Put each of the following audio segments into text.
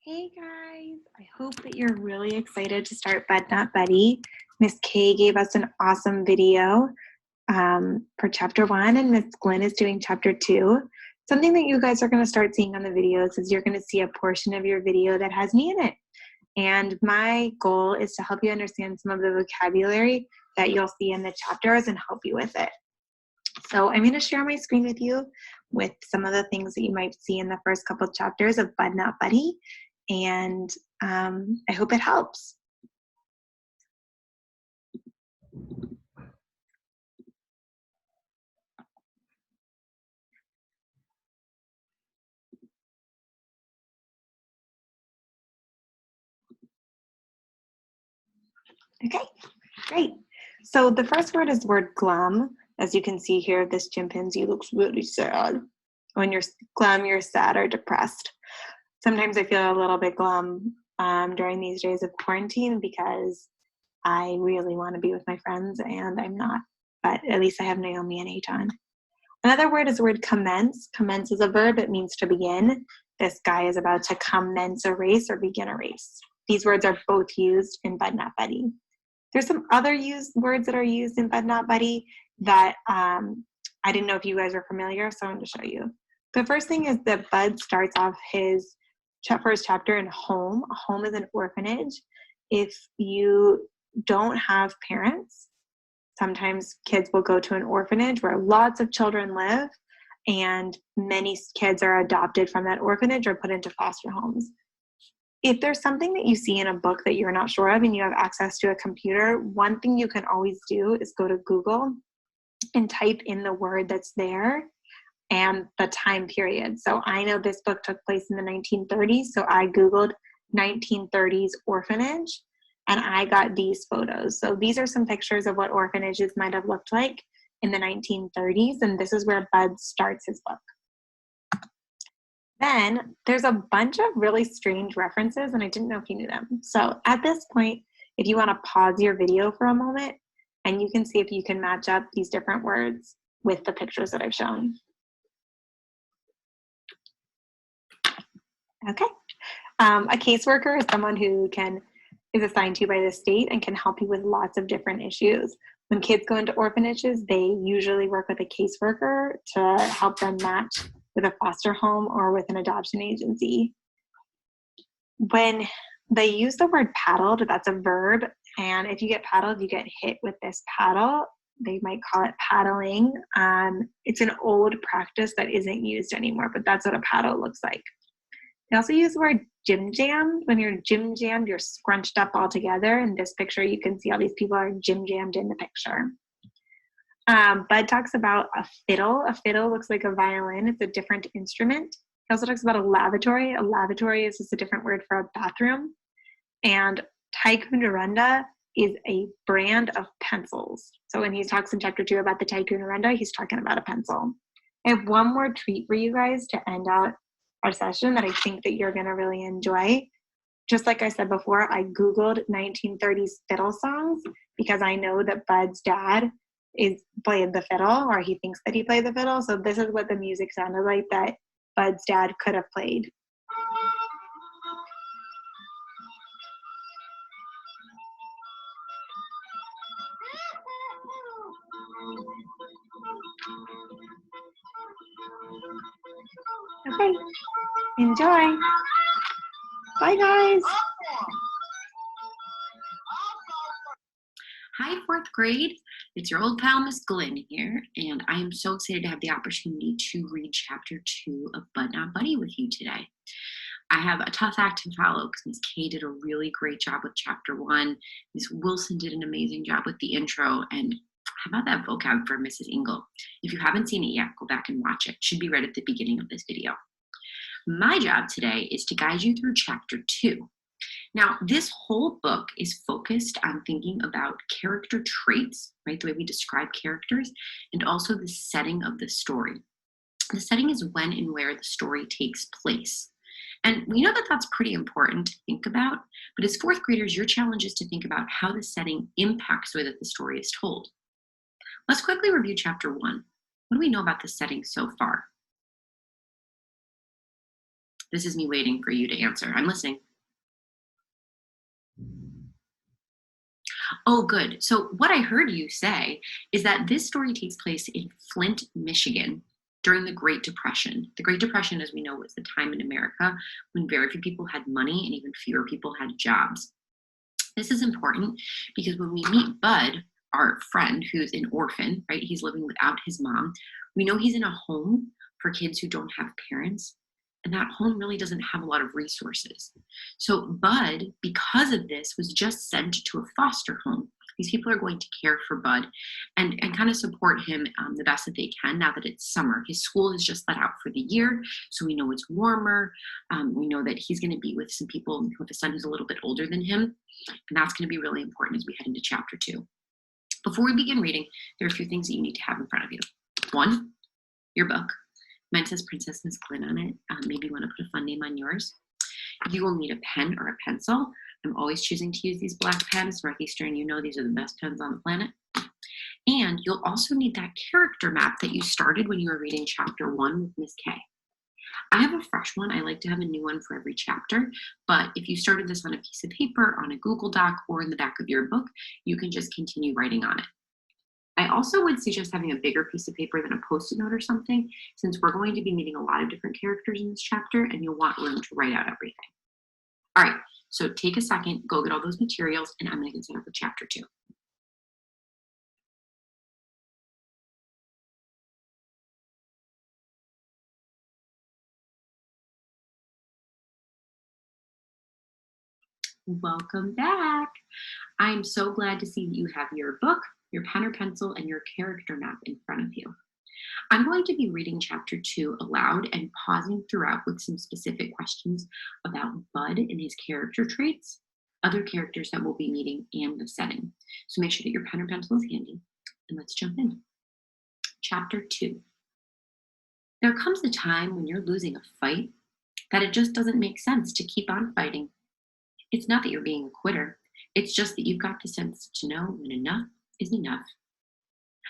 Hey guys, I hope that you're really excited to start Bud Not Buddy. Miss Kay gave us an awesome video for chapter 1, and Miss Glenn is doing chapter 2. Something that you guys are going to start seeing on the videos is you're going to see a portion of your video that has me in it. And my goal is to help you understand some of the vocabulary that you'll see in the chapters and help you with it. So I'm going to share my screen with you with some of the things that you might see in the first couple chapters of Bud Not Buddy. And I hope it helps. Okay, great. So the first word is the word glum. As you can see here, this chimpanzee looks really sad. When you're glum, you're sad or depressed. Sometimes I feel a little bit glum during these days of quarantine because I really want to be with my friends and I'm not, but at least I have Naomi and Aton. Another word is the word commence. Commence is a verb. It means to begin. This guy is about to commence a race or begin a race. These words are both used in Bud Not Buddy. There's some other words that are used in Bud Not Buddy that I didn't know if you guys are familiar, so I'm going to show you. The first thing is that Bud starts off his first chapter in home. A home is an orphanage. If you don't have parents, sometimes kids will go to an orphanage where lots of children live, and many kids are adopted from that orphanage or put into foster homes. If there's something that you see in a book that you're not sure of and you have access to a computer, one thing you can always do is go to Google and type in the word that's there and the time period. So I know this book took place in the 1930s, so I Googled 1930s orphanage, and I got these photos. So these are some pictures of what orphanages might have looked like in the 1930s, and this is where Bud starts his book. Then there's a bunch of really strange references, and I didn't know if you knew them. So at this point, if you want to pause your video for a moment, and you can see if you can match up these different words with the pictures that I've shown. Okay. A caseworker is someone who is assigned to you by the state and can help you with lots of different issues. When kids go into orphanages, they usually work with a caseworker to help them match with a foster home or with an adoption agency. When they use the word paddled, that's a verb, and if you get paddled, you get hit with this paddle. They might call it paddling. It's an old practice that isn't used anymore, but that's what a paddle looks like. They also use the word jim jammed. When you're jim jammed, you're scrunched up all together. In this picture, you can see all these people are jim jammed in the picture. Bud talks about a fiddle. A fiddle looks like a violin. It's a different instrument. He also talks about a lavatory. A lavatory is just a different word for a bathroom. And Tycoon Dorenda is a brand of pencils. So when he talks in chapter 2 about the Tycoon Dorenda, he's talking about a pencil. I have one more treat for you guys to end out our session that I think that you're going to really enjoy. Just like I said before, I Googled 1930s fiddle songs because I know that Bud's dad played the fiddle, or he thinks that he played the fiddle. So this is what the music sounded like that Bud's dad could have played. Okay, enjoy. Bye, guys. Hi, fourth grade. It's your old pal, Miss Glenn here, and I am so excited to have the opportunity to read chapter 2 of Bud Not Buddy with you today. I have a tough act to follow because Miss Kay did a really great job with chapter 1. Miss Wilson did an amazing job with the intro, and how about that vocab for Mrs. Engel? If you haven't seen it yet, go back and watch it. It should be right at the beginning of this video. My job today is to guide you through chapter 2. Now, this whole book is focused on thinking about character traits, right? The way we describe characters, and also the setting of the story. The setting is when and where the story takes place. And we know that that's pretty important to think about, but as fourth graders, your challenge is to think about how the setting impacts the way that the story is told. Let's quickly review chapter 1. What do we know about the setting so far? This is me waiting for you to answer. I'm listening. Oh, good. So what I heard you say is that this story takes place in Flint, Michigan during the Great Depression. The Great Depression, as we know, was the time in America when very few people had money and even fewer people had jobs. This is important because when we meet Bud, our friend who's an orphan, right? He's living without his mom. We know he's in a home for kids who don't have parents. And that home really doesn't have a lot of resources. So Bud, because of this, was just sent to a foster home. These people are going to care for Bud and kind of support him the best that they can now that it's summer. His school is just let out for the year, so we know it's warmer. We know that he's going to be with some people with a son who's a little bit older than him, and that's going to be really important as we head into chapter 2. Before we begin reading, there are a few things that you need to have in front of you. One, your book. Mine says Princess Miss Glynn on it. Maybe you want to put a fun name on yours. You will need a pen or a pencil. I'm always choosing to use these black pens. Northeastern, you know these are the best pens on the planet. And you'll also need that character map that you started when you were reading chapter 1 with Miss K. I have a fresh one. I like to have a new one for every chapter. But if you started this on a piece of paper, on a Google Doc, or in the back of your book, you can just continue writing on it. I also would suggest having a bigger piece of paper than a Post-it note or something, since we're going to be meeting a lot of different characters in this chapter and you'll want room to write out everything. All right, so take a second, go get all those materials, and I'm going to get started with chapter 2. Welcome back. I'm so glad to see that you have your book, your pen or pencil, and your character map in front of you. I'm going to be reading chapter 2 aloud and pausing throughout with some specific questions about Bud and his character traits, other characters that we'll be meeting, and the setting. So make sure that your pen or pencil is handy, and let's jump in. Chapter 2. There comes a time when you're losing a fight that it just doesn't make sense to keep on fighting. It's not that you're being a quitter. It's just that you've got the sense to know when enough is enough.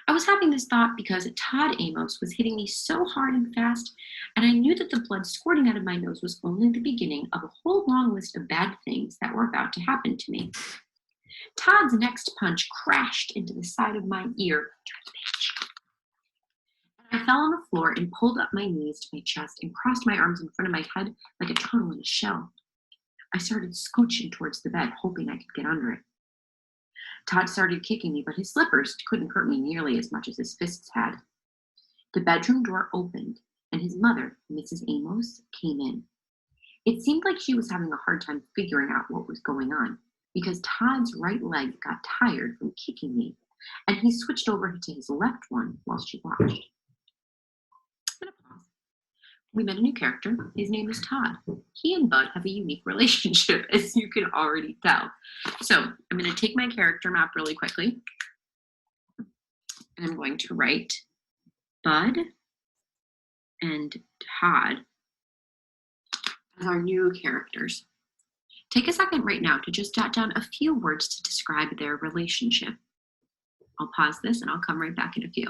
I was having this thought because Todd Amos was hitting me so hard and fast, and I knew that the blood squirting out of my nose was only the beginning of a whole long list of bad things that were about to happen to me. Todd's next punch crashed into the side of my ear. I fell on the floor and pulled up my knees to my chest and crossed my arms in front of my head like a turtle in a shell. I started scooching towards the bed, hoping I could get under it. Todd started kicking me, but his slippers couldn't hurt me nearly as much as his fists had. The bedroom door opened, and his mother, Mrs. Amos, came in. It seemed like she was having a hard time figuring out what was going on, because Todd's right leg got tired from kicking me, and he switched over to his left one while she watched. I'm gonna pause. We met a new character. His name is Todd. He and Bud have a unique relationship, as you can already tell. So I'm going to take my character map really quickly, and I'm going to write Bud and Todd as our new characters. Take a second right now to just jot down a few words to describe their relationship. I'll pause this and I'll come right back in a few.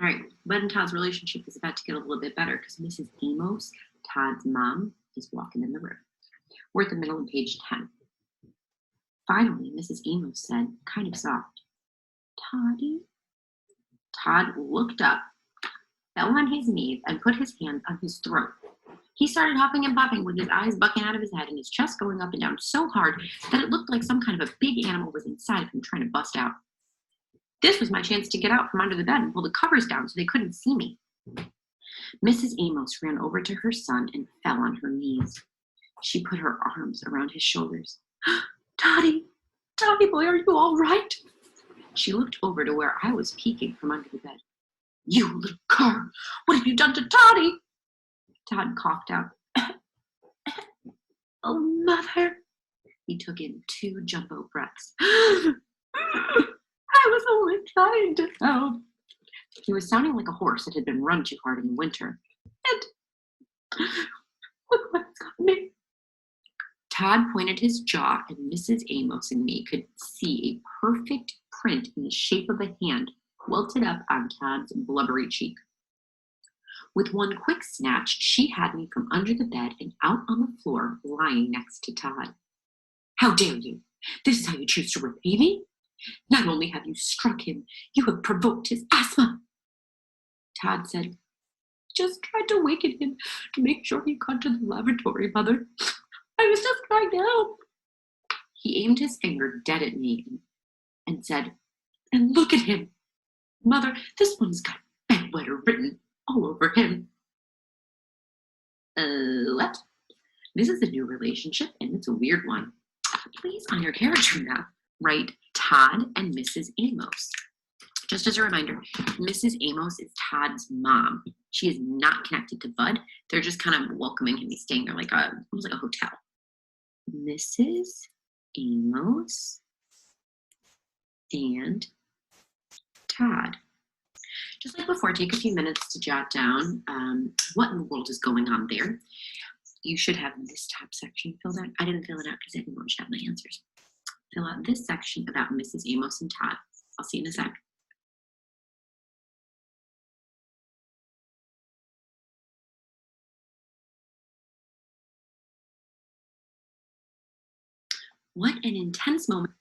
All right, Bud and Todd's relationship is about to get a little bit better because Mrs. Amos, Todd's mom, is walking in the room. We're at the middle of page 10. Finally, Mrs. Amos said, kind of soft, "Toddy?" Todd looked up, fell on his knees, and put his hand on his throat. He started huffing and puffing with his eyes bucking out of his head and his chest going up and down so hard that it looked like some kind of a big animal was inside of him trying to bust out. This was my chance to get out from under the bed and pull the covers down so they couldn't see me. Mrs. Amos ran over to her son and fell on her knees. She put her arms around his shoulders. "Toddy, Toddy boy, are you all right?" She looked over to where I was peeking from under the bed. "You little cur, what have you done to Toddy?" Todd coughed out. "Oh, Mother." He took in 2 jumbo breaths. "I was only trying to help." He was sounding like a horse that had been run too hard in the winter. "And look what's got me." Todd pointed his jaw, and Mrs. Amos and me could see a perfect print in the shape of a hand welted up on Todd's blubbery cheek. With one quick snatch, she had me from under the bed and out on the floor, lying next to Todd. "How dare you? This is how you choose to repay me? Not only have you struck him, you have provoked his asthma." Todd said, "Just tried to waken him to make sure he got to the lavatory, Mother. I was just crying out." He aimed his finger dead at me and said, "And look at him. Mother, this one's got bedwetter written all over him." What? This is a new relationship, and it's a weird one. Please, on your character map, write Todd and Mrs. Amos. Just as a reminder, Mrs. Amos is Todd's mom. She is not connected to Bud. They're just kind of welcoming him. He's staying there almost like a hotel. Mrs. Amos and Todd. Just like before, take a few minutes to jot down what in the world is going on there. You should have this top section filled out. I didn't fill it out because I didn't want to have my answers. Fill out this section about Mrs. Amos and Todd. I'll see you in a sec. What an intense moment.